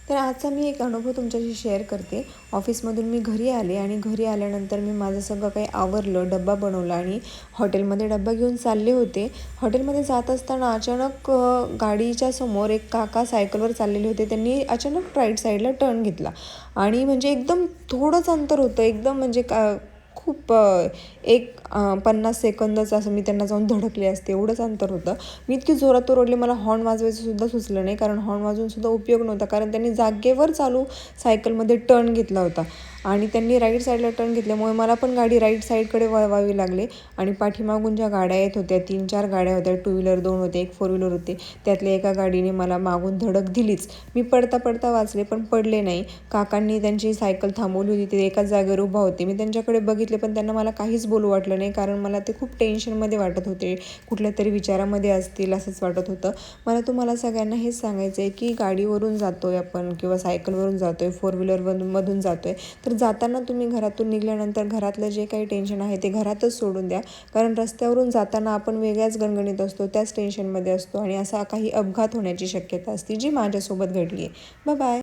तर आजचा मी एक अनुभव तुमच्याशी शेअर करते. ऑफिसमधून मी घरी आले आणि घरी आल्यानंतर मी माझं सगळं काही आवरलं, डब्बा बनवला आणि हॉटेलमध्ये डब्बा घेऊन चालले होते. हॉटेलमध्ये जात असताना अचानक गाडीच्या समोर एक काका सायकलवर चाललेले होते. त्यांनी अचानक राईट साईडला टर्न घेतला आणि म्हणजे एकदम थोडंच अंतर होतं. एकदम म्हणजे खूप 50 सेकंदच असं मी त्यांना जाऊन धडकले असते, एवढंच अंतर होतं. मी इतकी जोरात ओरडले, मला हॉर्न वाजवायचंसुद्धा सुचलं नाही, कारण हॉर्न वाजवूनसुद्धा उपयोग नव्हता, कारण त्यांनी जागेवर चालू सायकलमध्ये टर्न घेतला होता आणि त्यांनी राईट साईडला टर्न घेतल्यामुळे मला पण गाडी राईट साईडकडे वळवावी लागली आणि पाठीमागून ज्या गाड्या येत होत्या, 3-4 गाड्या होत्या, 2 व्हीलर 2 होते, एक 4 व्हीलर होते, त्यातल्या एका गाडीने मला मागून धडक दिलीच. मी पडता पडता वाचले, पण पडले नाही. काकांनी त्यांची सायकल थांबवली होती, ते एकाच जागेवर उभा होते. मी त्यांच्याकडे बघितले, पण त्यांना मला काहीच बोलू वाटलं नाही, कारण मला ते खूप टेन्शनमध्ये वाटत होते, कुठल्या तरी विचारामध्ये असतील असंच वाटत होतं. मला तुम्हाला सगळ्यांना हेच सांगायचं आहे की गाडीवरून जातो आहे आपण किंवा सायकलवरून जातो आहे, 4 व्हीलरमधून जातो आहे, तर जाताना तुम्ही घरातून निघाल्यानंतर घरातलं जे काही टेन्शन आहे ते घरातच सोडून द्या, कारण रस्त्यावरून जाताना आपण वेगळ्याच गणगणित असतो, त्याच टेन्शनमध्ये असतो आणि असा काही अपघात होण्याची शक्यता असते, जी माझ्यासोबत घडली आहे. बाय.